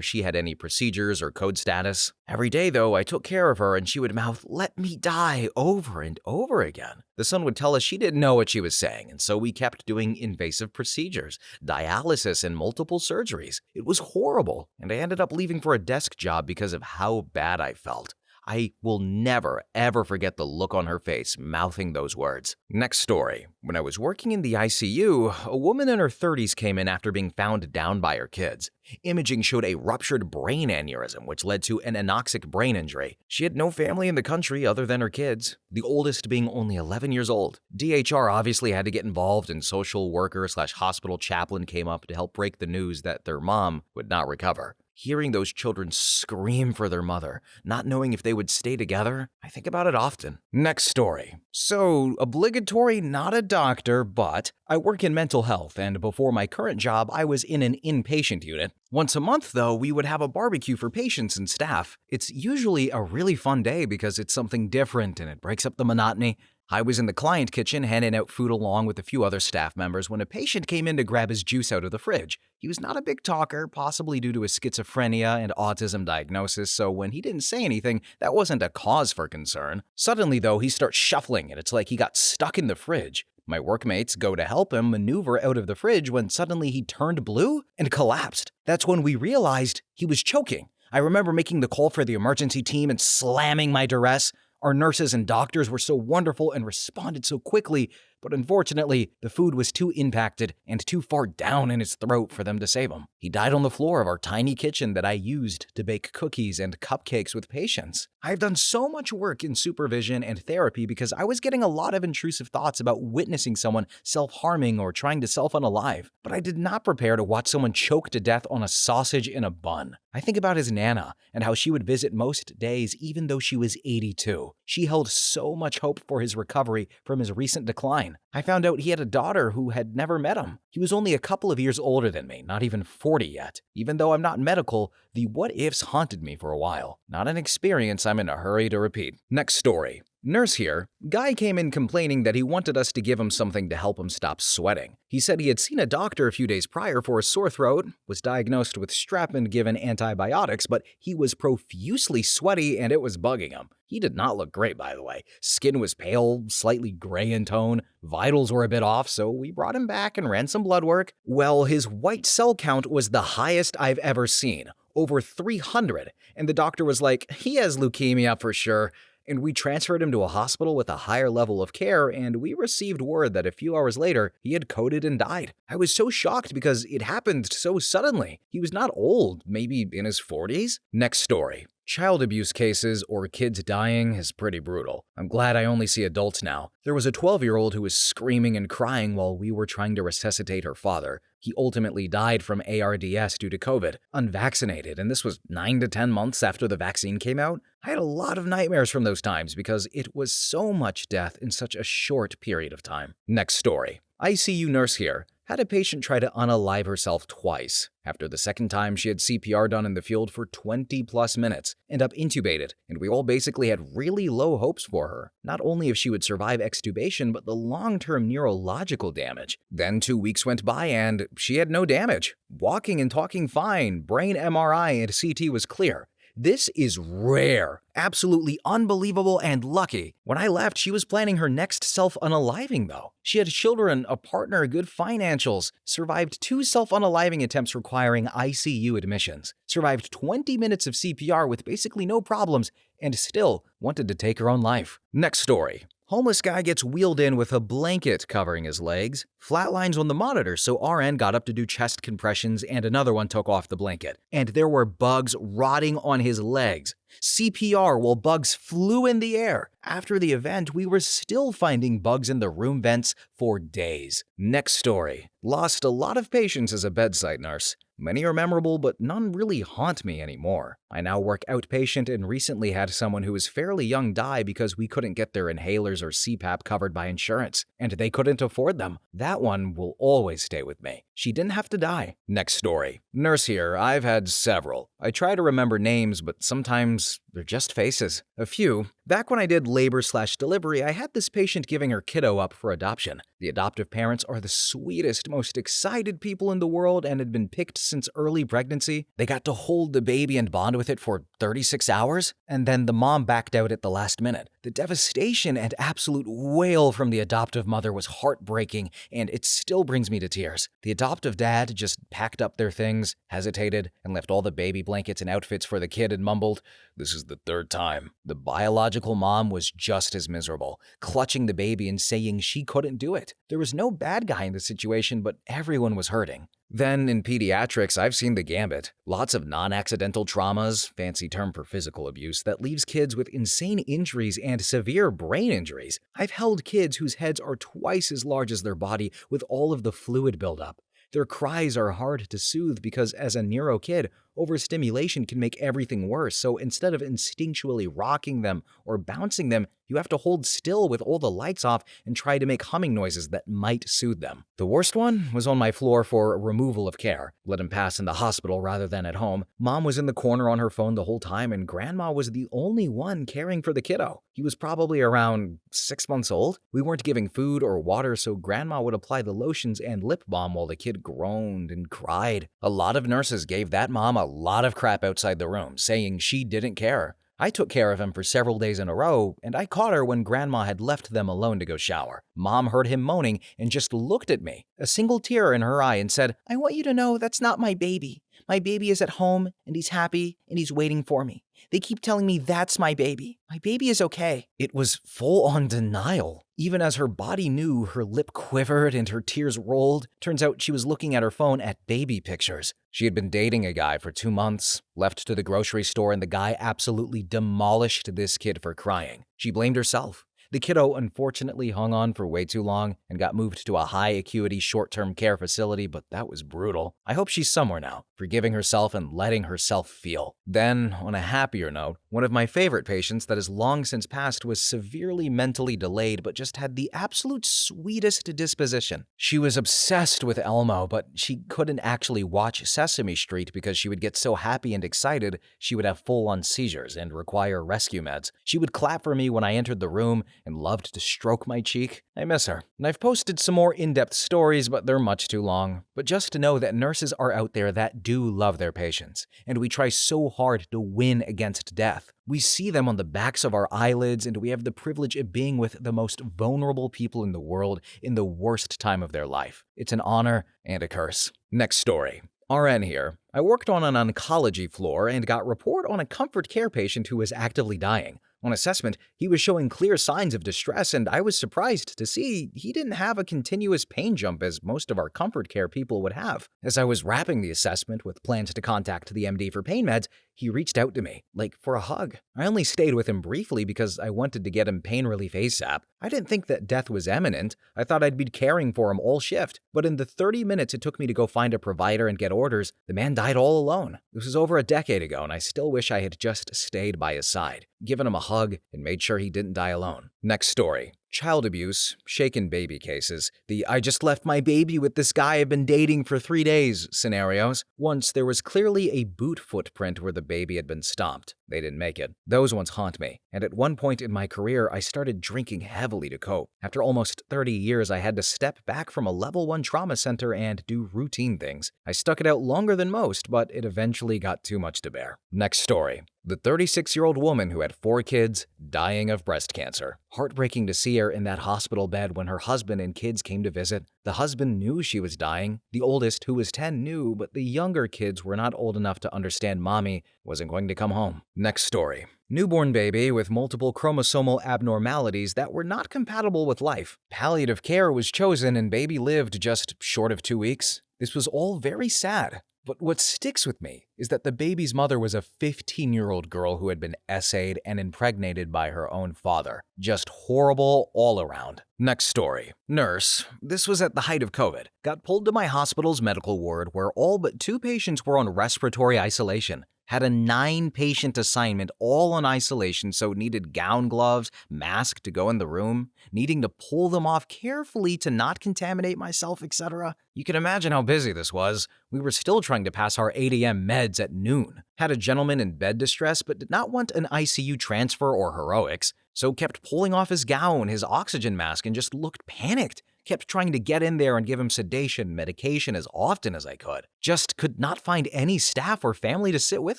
she had any procedures or code status. Every day, though, I took care of her, and she would mouth, "Let me die," over and over again. The son would tell us she didn't know what she was saying, and so we kept doing invasive procedures, dialysis, and multiple surgeries. It was horrible, and I ended up leaving for a desk job because of how bad I felt. I will never, ever forget the look on her face mouthing those words. Next story. When I was working in the ICU, a woman in her 30s came in after being found down by her kids. Imaging showed a ruptured brain aneurysm, which led to an anoxic brain injury. She had no family in the country other than her kids, the oldest being only 11 years old. DHR obviously had to get involved, and social worker/hospital chaplain came up to help break the news that their mom would not recover. Hearing those children scream for their mother, not knowing if they would stay together, I think about it often. Next story. So, obligatory, not a doctor, but I work in mental health, and before my current job, I was in an inpatient unit. Once a month, though, we would have a barbecue for patients and staff. It's usually a really fun day because it's something different and it breaks up the monotony. I was in the client kitchen handing out food along with a few other staff members when a patient came in to grab his juice out of the fridge. He was not a big talker, possibly due to his schizophrenia and autism diagnosis, so when he didn't say anything, that wasn't a cause for concern. Suddenly, though, he starts shuffling and it's like he got stuck in the fridge. My workmates go to help him maneuver out of the fridge when suddenly he turned blue and collapsed. That's when we realized he was choking. I remember making the call for the emergency team and slamming my duress. Our nurses and doctors were so wonderful and responded so quickly, but unfortunately, the food was too impacted and too far down in his throat for them to save him. He died on the floor of our tiny kitchen that I used to bake cookies and cupcakes with patients. I've done so much work in supervision and therapy because I was getting a lot of intrusive thoughts about witnessing someone self-harming or trying to self-unalive, but I did not prepare to watch someone choke to death on a sausage in a bun. I think about his Nana and how she would visit most days even though she was 82. She held so much hope for his recovery from his recent decline. I found out he had a daughter who had never met him. He was only a couple of years older than me, not even 40 yet. Even though I'm not medical, the what-ifs haunted me for a while. Not an experience I'm in a hurry to repeat. Next story. Nurse here. Guy came in complaining that he wanted us to give him something to help him stop sweating. He said he had seen a doctor a few days prior for a sore throat, was diagnosed with strep and given antibiotics, but he was profusely sweaty and it was bugging him. He did not look great, by the way. Skin was pale, slightly gray in tone, vitals were a bit off, so we brought him back and ran some blood work. Well, his white cell count was the highest I've ever seen, over 300, and the doctor was like, "He has leukemia for sure." And we transferred him to a hospital with a higher level of care, and we received word that a few hours later, he had coded and died. I was so shocked because it happened so suddenly. He was not old, maybe in his 40s. Next story. Child abuse cases or kids dying is pretty brutal. I'm glad I only see adults now. There was a 12-year-old who was screaming and crying while we were trying to resuscitate her father. He ultimately died from ARDS due to COVID, unvaccinated, and this was 9 to 10 months after the vaccine came out. I had a lot of nightmares from those times because it was so much death in such a short period of time. Next story. ICU nurse here had a patient try to unalive herself twice. After the second time, she had CPR done in the field for 20 plus minutes, end up intubated, and we all basically had really low hopes for her. Not only if she would survive extubation, but the long-term neurological damage. Then 2 weeks went by and she had no damage. Walking and talking fine, brain MRI and CT was clear. This is rare, absolutely unbelievable and lucky. When I left, she was planning her next self-unaliving though. She had children, a partner, good financials, survived 2 self-unaliving attempts requiring ICU admissions, survived 20 minutes of CPR with basically no problems, and still wanted to take her own life. Next story. Homeless guy gets wheeled in with a blanket covering his legs, flatlines on the monitor, so RN got up to do chest compressions and another one took off the blanket. And there were bugs rotting on his legs. CPR while bugs flew in the air. After the event, we were still finding bugs in the room vents for days. Next story. Lost a lot of patience as a bedside nurse. Many are memorable, but none really haunt me anymore. I now work outpatient and recently had someone who was fairly young die because we couldn't get their inhalers or CPAP covered by insurance, and they couldn't afford them. That one will always stay with me. She didn't have to die. Next story. Nurse here, I've had several. I try to remember names, but sometimes they're just faces. A few. Back when I did labor/delivery, I had this patient giving her kiddo up for adoption. The adoptive parents are the sweetest, most excited people in the world and had been picked since early pregnancy. They got to hold the baby and bond with it for 36 hours, and then the mom backed out at the last minute. The devastation and absolute wail from the adoptive mother was heartbreaking, and it still brings me to tears. The adoptive dad just packed up their things, hesitated, and left all the baby blankets and outfits for the kid and mumbled, "This is the third time." The biological mom was just as miserable, clutching the baby and saying she couldn't do it. There was no bad guy in the situation, but everyone was hurting. Then, in pediatrics, I've seen the gambit. Lots of non-accidental traumas, fancy term for physical abuse, that leaves kids with insane injuries and severe brain injuries. I've held kids whose heads are twice as large as their body with all of the fluid buildup. Their cries are hard to soothe because, as a neuro kid, overstimulation can make everything worse, so instead of instinctually rocking them or bouncing them, you have to hold still with all the lights off and try to make humming noises that might soothe them. The worst one was on my floor for removal of care. Let him pass in the hospital rather than at home. Mom was in the corner on her phone the whole time, and Grandma was the only one caring for the kiddo. He was probably around 6 months old. We weren't giving food or water, so Grandma would apply the lotions and lip balm while the kid groaned and cried. A lot of nurses gave that mom a lot of crap outside the room, saying she didn't care. I took care of him for several days in a row, and I caught her when Grandma had left them alone to go shower. Mom heard him moaning and just looked at me, a single tear in her eye, and said, "I want you to know that's not my baby. My baby is at home, and he's happy, and he's waiting for me. They keep telling me that's my baby. My baby is okay." It was full-on denial. Even as her body knew, her lip quivered and her tears rolled. Turns out she was looking at her phone at baby pictures. She had been dating a guy for 2 months, left to the grocery store, and the guy absolutely demolished this kid for crying. She blamed herself. The kiddo unfortunately hung on for way too long and got moved to a high-acuity short-term care facility, but that was brutal. I hope she's somewhere now, forgiving herself and letting herself feel. Then, on a happier note, one of my favorite patients that has long since passed was severely mentally delayed but just had the absolute sweetest disposition. She was obsessed with Elmo, but she couldn't actually watch Sesame Street because she would get so happy and excited she would have full-on seizures and require rescue meds. She would clap for me when I entered the room and loved to stroke my cheek. I miss her. And I've posted some more in-depth stories, but they're much too long. But just to know that nurses are out there that do love their patients, and we try so hard to win against death. We see them on the backs of our eyelids, and we have the privilege of being with the most vulnerable people in the world in the worst time of their life. It's an honor and a curse. Next story. RN here. I worked on an oncology floor and got report on a comfort care patient who was actively dying. On assessment, he was showing clear signs of distress, and I was surprised to see he didn't have a continuous pain jump as most of our comfort care people would have. As I was wrapping the assessment with plans to contact the MD for pain meds, he reached out to me, like for a hug. I only stayed with him briefly because I wanted to get him pain relief ASAP. I didn't think that death was imminent. I thought I'd be caring for him all shift. But in the 30 minutes it took me to go find a provider and get orders, the man died all alone. This was over a decade ago, and I still wish I had just stayed by his side, given him a hug, and made sure he didn't die alone. Next story. Child abuse, shaken baby cases, the "I just left my baby with this guy I've been dating for 3 days" scenarios. Once there was clearly a boot footprint where the baby had been stomped. They didn't make it. Those ones haunt me. And at one point in my career, I started drinking heavily to cope. After almost 30 years, I had to step back from a level 1 trauma center and do routine things. I stuck it out longer than most, but it eventually got too much to bear. Next story. The 36-year-old woman who had 4 kids dying of breast cancer. Heartbreaking to see her in that hospital bed when her husband and kids came to visit. The husband knew she was dying. The oldest, who was 10, knew, but the younger kids were not old enough to understand mommy wasn't going to come home. Next story. Newborn baby with multiple chromosomal abnormalities that were not compatible with life. Palliative care was chosen and baby lived just short of 2 weeks. This was all very sad. But what sticks with me is that the baby's mother was a 15-year-old girl who had been essayed and impregnated by her own father. Just horrible all around. Next story. Nurse, this was at the height of COVID, got pulled to my hospital's medical ward where all but 2 patients were on respiratory isolation. Had a 9-patient assignment all on isolation, so needed gown gloves, mask to go in the room, needing to pull them off carefully to not contaminate myself, etc. You can imagine how busy this was. We were still trying to pass our 8 a.m. meds at noon. Had a gentleman in bed distress but did not want an ICU transfer or heroics, so kept pulling off his gown, his oxygen mask, and just looked panicked. Kept trying to get in there and give him sedation, medication as often as I could. Just could not find any staff or family to sit with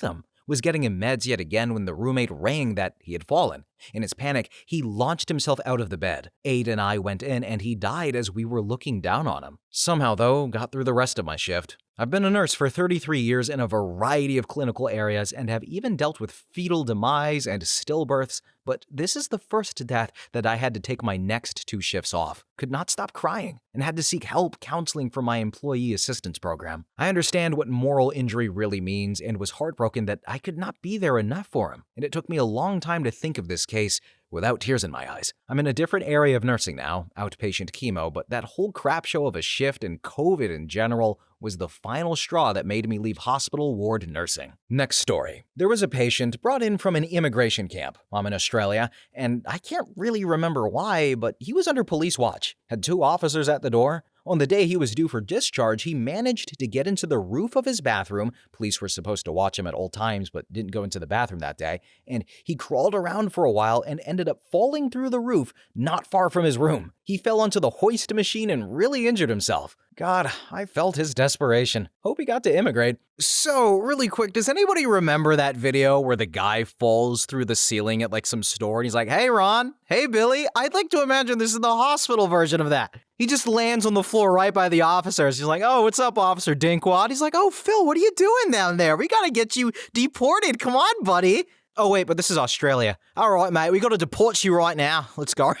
him. Was getting him meds yet again when the roommate rang that he had fallen. In his panic, he launched himself out of the bed. Aide and I went in and he died as we were looking down on him. Somehow, though, got through the rest of my shift. I've been a nurse for 33 years in a variety of clinical areas and have even dealt with fetal demise and stillbirths, but this is the first death that I had to take my next 2 shifts off. Could not stop crying and had to seek help counseling from my employee assistance program. I understand what moral injury really means and was heartbroken that I could not be there enough for him, and it took me a long time to think of this case without tears in my eyes. I'm in a different area of nursing now, outpatient chemo, but that whole crap show of a shift and COVID in general was the final straw that made me leave hospital ward nursing. Next story. There was a patient brought in from an immigration camp. I'm in Australia, and I can't really remember why, but he was under police watch. Had 2 officers at the door. On the day he was due for discharge, he managed to get into the roof of his bathroom. Police were supposed to watch him at all times, but didn't go into the bathroom that day. And he crawled around for a while and ended up falling through the roof not far from his room. He fell onto the hoist machine and really injured himself. God, I felt his desperation. Hope he got to immigrate. So, really quick, does anybody remember that video where the guy falls through the ceiling at like some store and he's like, "Hey Ron, hey Billy, I'd like to imagine this is the hospital version of that." He just lands on the floor right by the officers. He's like, "Oh, what's up, Officer Dinkwad?" He's like, "Oh, Phil, what are you doing down there? We gotta get you deported. Come on, buddy." Oh, wait, but this is Australia. All right, mate, we gotta deport you right now. Let's go.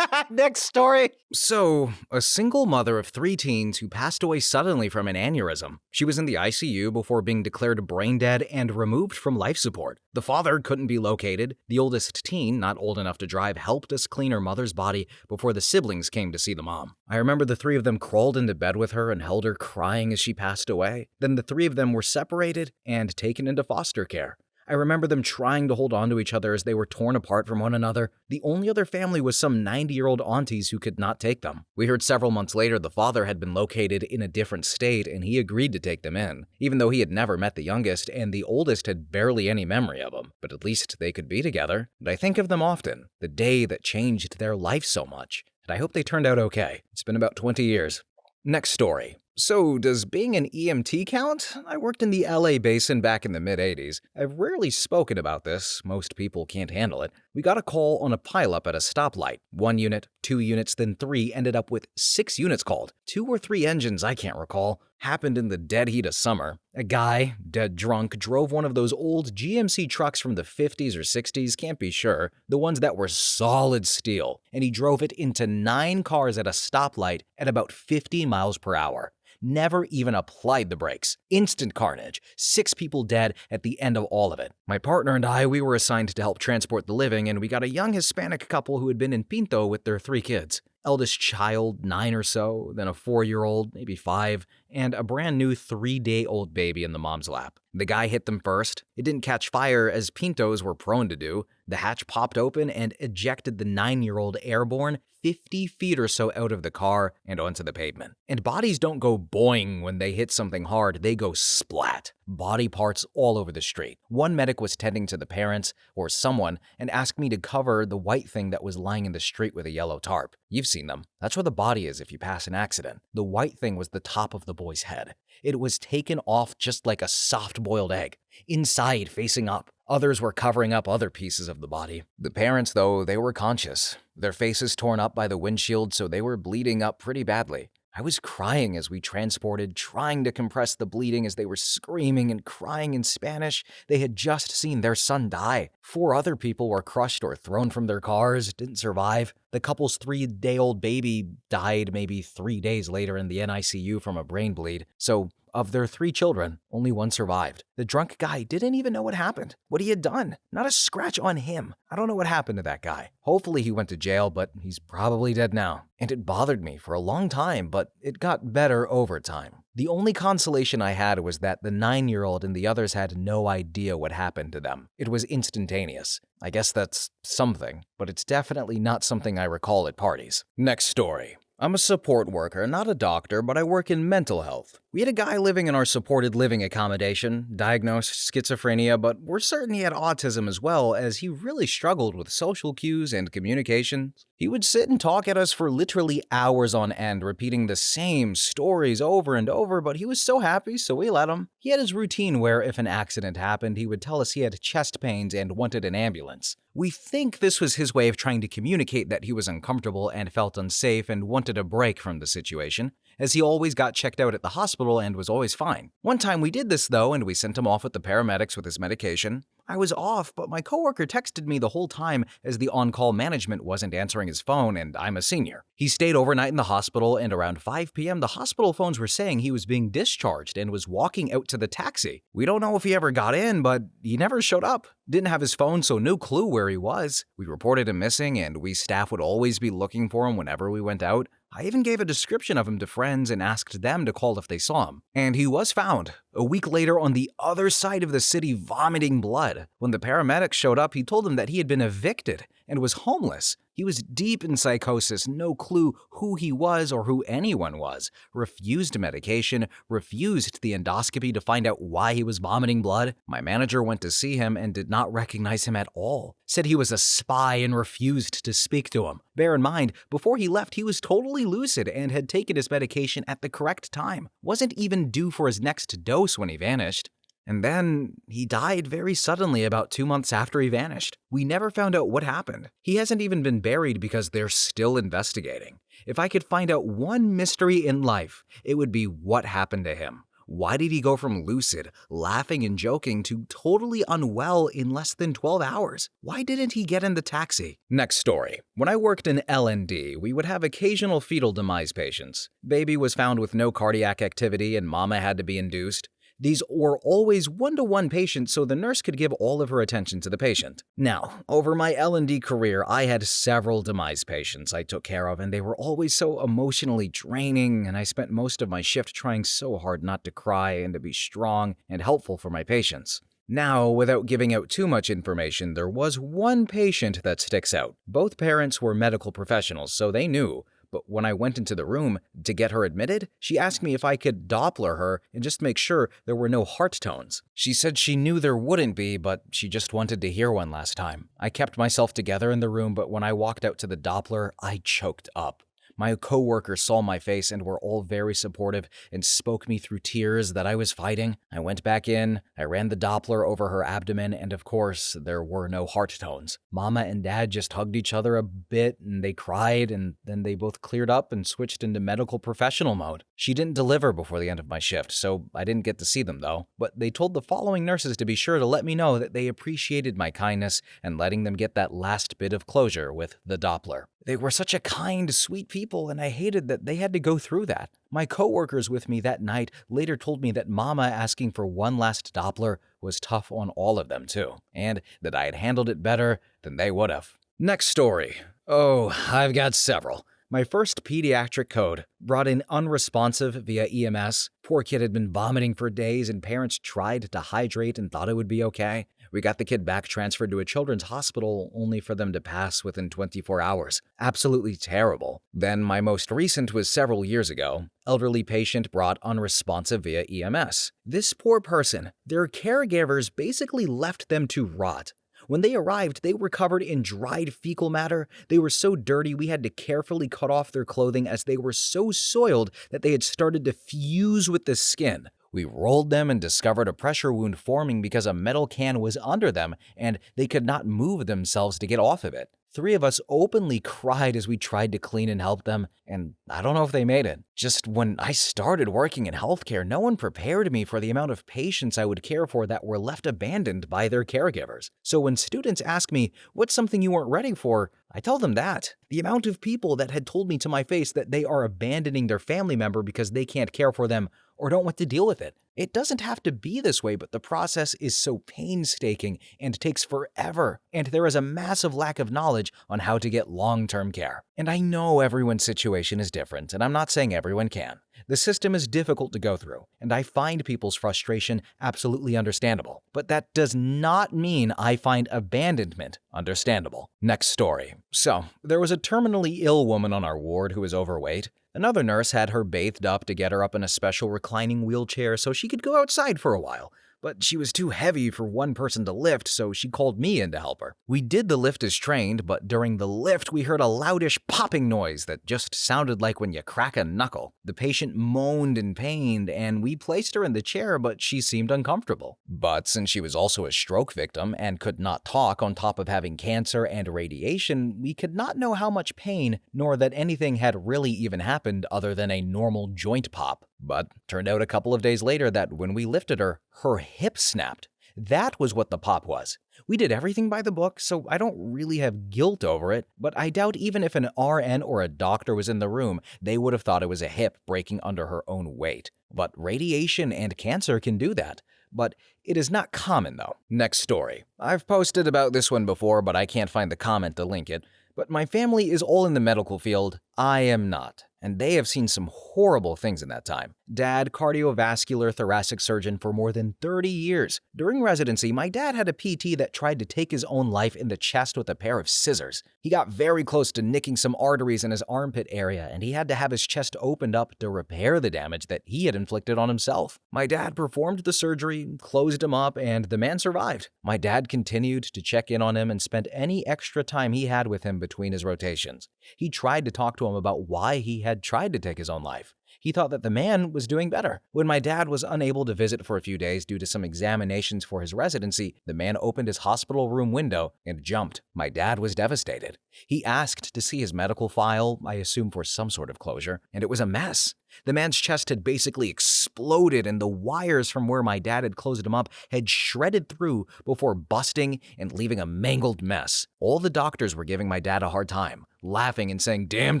Next story. So, a single mother of 3 teens who passed away suddenly from an aneurysm. She was in the ICU before being declared brain dead and removed from life support. The father couldn't be located. The oldest teen, not old enough to drive, helped us clean her mother's body before the siblings came to see the mom. I remember the 3 of them crawled into bed with her and held her crying as she passed away. Then the 3 of them were separated and taken into foster care. I remember them trying to hold on to each other as they were torn apart from one another. The only other family was some 90-year-old aunties who could not take them. We heard several months later the father had been located in a different state and he agreed to take them in, even though he had never met the youngest and the oldest had barely any memory of him. But at least they could be together. And I think of them often, the day that changed their life so much. And I hope they turned out okay. It's been about 20 years. Next story. So, does being an EMT count? I worked in the LA basin back in the mid-80s. I've rarely spoken about this. Most people can't handle it. We got a call on a pileup at a stoplight. 1 unit, 2 units, then 3, ended up with 6 units called. 2 or 3 engines, I can't recall. Happened in the dead heat of summer. A guy, dead drunk, drove one of those old GMC trucks from the 50s or 60s, can't be sure, the ones that were solid steel, and he drove it into 9 cars at a stoplight at about 50 miles per hour. Never even applied the brakes. Instant carnage. 6 people dead at the end of all of it. My partner and I, we were assigned to help transport the living, and we got a young Hispanic couple who had been in Pinto with their 3 kids. Eldest child, 9 or so, then a 4-year-old, maybe 5, and a brand new 3-day-old baby in the mom's lap. The guy hit them first. It didn't catch fire as Pintos were prone to do. The hatch popped open and ejected the 9-year-old airborne 50 feet or so out of the car and onto the pavement. And bodies don't go boing when they hit something hard, they go splat. Body parts all over the street. One medic was tending to the parents, or someone, and asked me to cover the white thing that was lying in the street with a yellow tarp. You've seen them. That's where the body is if you pass an accident. The white thing was the top of the boy's head. It was taken off just like a soft-boiled egg. Inside, facing up. Others were covering up other pieces of the body. The parents, though, they were conscious. Their faces torn up by the windshield, so they were bleeding up pretty badly. I was crying as we transported, trying to compress the bleeding as they were screaming and crying in Spanish. They had just seen their son die. 4 other people were crushed or thrown from their cars, didn't survive. The couple's 3-day-old baby died maybe 3 days later in the NICU from a brain bleed. So Of their 3 children, only one survived. The drunk guy didn't even know what happened, what he had done. Not a scratch on him. I don't know what happened to that guy. Hopefully he went to jail, but he's probably dead now. And it bothered me for a long time, but it got better over time. The only consolation I had was that the 9-year-old and the others had no idea what happened to them. It was instantaneous. I guess that's something, but it's definitely not something I recall at parties. Next story. I'm a support worker, not a doctor, but I work in mental health. We had a guy living in our supported living accommodation, diagnosed schizophrenia, but we're certain he had autism as well, as he really struggled with social cues and communication. He would sit and talk at us for literally hours on end, repeating the same stories over and over, but he was so happy, so we let him. He had his routine where if an accident happened, he would tell us he had chest pains and wanted an ambulance. We think this was his way of trying to communicate that he was uncomfortable and felt unsafe and wanted a break from the situation, as he always got checked out at the hospital and was always fine. One time we did this though, and we sent him off with the paramedics with his medication. I was off, but my coworker texted me the whole time as the on-call management wasn't answering his phone, and I'm a senior. He stayed overnight in the hospital, and around 5 p.m. the hospital phones were saying he was being discharged and was walking out to the taxi. We don't know if he ever got in, but he never showed up. Didn't have his phone, so no clue where he was. We reported him missing, and we staff would always be looking for him whenever we went out. I even gave a description of him to friends and asked them to call if they saw him. And he was found, a week later on the other side of the city vomiting blood. When the paramedics showed up, he told them that he had been evicted and was homeless. He was deep in psychosis, no clue who he was or who anyone was, refused medication, refused the endoscopy to find out why he was vomiting blood. My manager went to see him and did not recognize him at all, said he was a spy and refused to speak to him. Bear in mind, before he left, he was totally lucid and had taken his medication at the correct time, wasn't even due for his next dose when he vanished. And then he died very suddenly about 2 months after he vanished. We never found out what happened. He hasn't even been buried because they're still investigating. If I could find out one mystery in life, it would be what happened to him. Why did he go from lucid, laughing and joking, to totally unwell in less than 12 hours? Why didn't he get in the taxi? Next story. When I worked in L&D, we would have occasional fetal demise patients. Baby was found with no cardiac activity and mama had to be induced. These were always one-to-one patients, so the nurse could give all of her attention to the patient. Now, over my L&D career, I had several demise patients I took care of, and they were always so emotionally draining, and I spent most of my shift trying so hard not to cry and to be strong and helpful for my patients. Now, without giving out too much information, there was one patient that sticks out. Both parents were medical professionals, so they knew. But when I went into the room to get her admitted, she asked me if I could Doppler her and just make sure there were no heart tones. She said she knew there wouldn't be, but she just wanted to hear one last time. I kept myself together in the room, but when I walked out to the Doppler, I choked up. My coworkers saw my face and were all very supportive and spoke me through tears that I was fighting. I went back in, I ran the Doppler over her abdomen, and of course, there were no heart tones. Mama and Dad just hugged each other a bit and they cried, and then they both cleared up and switched into medical professional mode. She didn't deliver before the end of my shift, so I didn't get to see them though. But they told the following nurses to be sure to let me know that they appreciated my kindness and letting them get that last bit of closure with the Doppler. They were such a kind, sweet people, and I hated that they had to go through that. My coworkers with me that night later told me that Mama asking for one last Doppler was tough on all of them too, and that I had handled it better than they would have. Next story. Oh, I've got several. My first pediatric code brought in unresponsive via EMS. Poor kid had been vomiting for days and parents tried to hydrate and thought it would be okay. We got the kid back transferred to a children's hospital only for them to pass within 24 hours. Absolutely terrible. Then my most recent was several years ago. Elderly patient brought unresponsive via EMS. This poor person, their caregivers basically left them to rot. When they arrived, they were covered in dried fecal matter. They were so dirty we had to carefully cut off their clothing as they were so soiled that they had started to fuse with the skin. We rolled them and discovered a pressure wound forming because a metal can was under them and they could not move themselves to get off of it. 3 of us openly cried as we tried to clean and help them, and I don't know if they made it. Just when I started working in healthcare, no one prepared me for the amount of patients I would care for that were left abandoned by their caregivers. So when students ask me, what's something you weren't ready for? I tell them that. The amount of people that had told me to my face that they are abandoning their family member because they can't care for them or don't want to deal with it. It doesn't have to be this way, but the process is so painstaking and takes forever, and there is a massive lack of knowledge on how to get long-term care. And I know everyone's situation is different, and I'm not saying everyone can. The system is difficult to go through, and I find people's frustration absolutely understandable. But that does not mean I find abandonment understandable. Next story. So, there was a terminally ill woman on our ward who was overweight. Another nurse had her bathed up to get her up in a special reclining wheelchair so she could go outside for a while. But she was too heavy for one person to lift, so she called me in to help her. We did the lift as trained, but during the lift we heard a loudish popping noise that just sounded like when you crack a knuckle. The patient moaned in pain, and we placed her in the chair, but she seemed uncomfortable. But since she was also a stroke victim and could not talk on top of having cancer and radiation, we could not know how much pain, nor that anything had really even happened other than a normal joint pop. But turned out a couple of days later that when we lifted her, her hip snapped. That was what the pop was. We did everything by the book, so I don't really have guilt over it, but I doubt even if an RN or a doctor was in the room, they would have thought it was a hip breaking under her own weight. But radiation and cancer can do that. But it is not common though. Next story. I've posted about this one before, but I can't find the comment to link it. But my family is all in the medical field. I am not. And they have seen some horrible things in that time. Dad, cardiovascular thoracic surgeon for more than 30 years. During residency, my dad had a PT that tried to take his own life in the chest with a pair of scissors. He got very close to nicking some arteries in his armpit area, and he had to have his chest opened up to repair the damage that he had inflicted on himself. My dad performed the surgery, closed him up, and the man survived. My dad continued to check in on him and spent any extra time he had with him between his rotations. He tried to talk to him about why he had tried to take his own life. He thought that the man was doing better. When my dad was unable to visit for a few days due to some examinations for his residency, the man opened his hospital room window and jumped. My dad was devastated. He asked to see his medical file, I assume for some sort of closure, and it was a mess. The man's chest had basically exploded and the wires from where my dad had closed him up had shredded through before busting and leaving a mangled mess. All the doctors were giving my dad a hard time, laughing and saying, "Damn,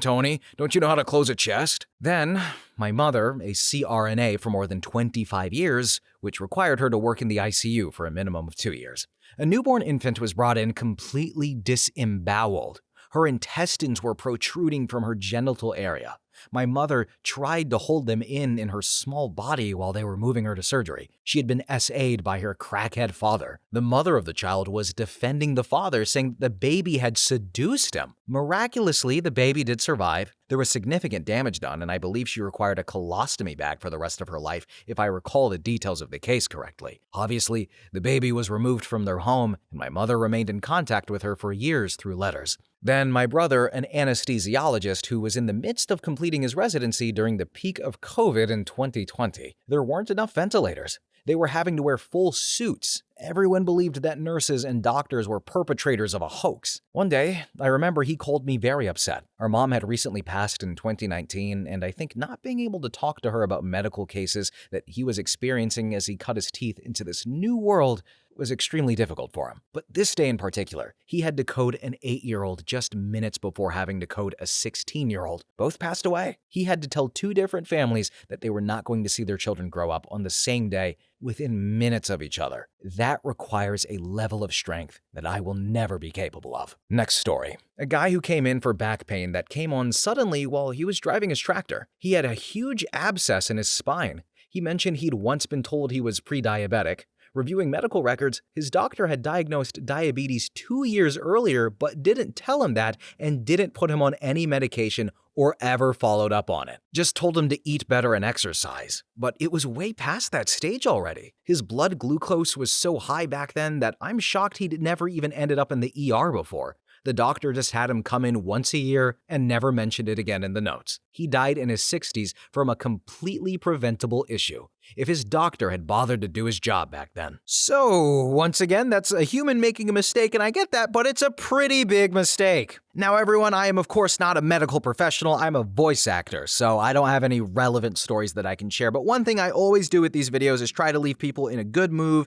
Tony, don't you know how to close a chest?" Then, my mother, a CRNA for more than 25 years, which required her to work in the ICU for a minimum of 2 years. A newborn infant was brought in completely disemboweled. Her intestines were protruding from her genital area. My mother tried to hold them in her small body while they were moving her to surgery. She had been SA'd by her crackhead father. The mother of the child was defending the father, saying the baby had seduced him. Miraculously, the baby did survive. There was significant damage done, and I believe she required a colostomy bag for the rest of her life, if I recall the details of the case correctly. Obviously, the baby was removed from their home, and my mother remained in contact with her for years through letters. Then my brother, an anesthesiologist who was in the midst of completing his residency during the peak of COVID in 2020. There weren't enough ventilators. They were having to wear full suits. Everyone believed that nurses and doctors were perpetrators of a hoax. One day, I remember he called me very upset. Our mom had recently passed in 2019, and I think not being able to talk to her about medical cases that he was experiencing as he cut his teeth into this new world was extremely difficult for him. But this day in particular, he had to code an 8-year-old just minutes before having to code a 16-year-old. Both passed away. He had to tell 2 different families that they were not going to see their children grow up on the same day within minutes of each other. That requires a level of strength that I will never be capable of. Next story. A guy who came in for back pain that came on suddenly while he was driving his tractor. He had a huge abscess in his spine. He mentioned he'd once been told he was pre-diabetic. Reviewing medical records, his doctor had diagnosed diabetes 2 years earlier but didn't tell him that and didn't put him on any medication or ever followed up on it. Just told him to eat better and exercise. But it was way past that stage already. His blood glucose was so high back then that I'm shocked he'd never even ended up in the ER before. The doctor just had him come in once a year and never mentioned it again in the notes. He died in his 60s from a completely preventable issue. If his doctor had bothered to do his job back then. So, once again, that's a human making a mistake, and I get that, but it's a pretty big mistake. Now, everyone, I am of course not a medical professional, I'm a voice actor, so I don't have any relevant stories that I can share, but one thing I always do with these videos is try to leave people in a good mood,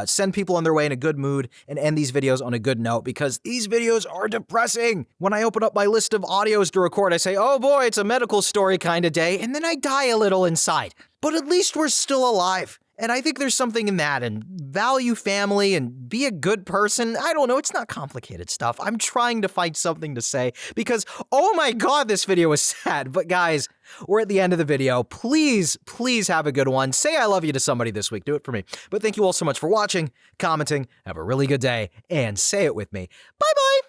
send people on their way in a good mood, and end these videos on a good note, because these videos are depressing. When I open up my list of audios to record, I say, oh boy, it's a medical story kind of day, and then I die a little inside. but at least we're still alive. And I think there's something in that, and value family and be a good person. I don't know, it's not complicated stuff. I'm trying to find something to say because, oh my god, this video was sad. But guys, we're at the end of the video. Please, please have a good one. Say I love you to somebody this week. Do it for me. But thank you all so much for watching, commenting. Have a really good day, and say it with me. Bye-bye.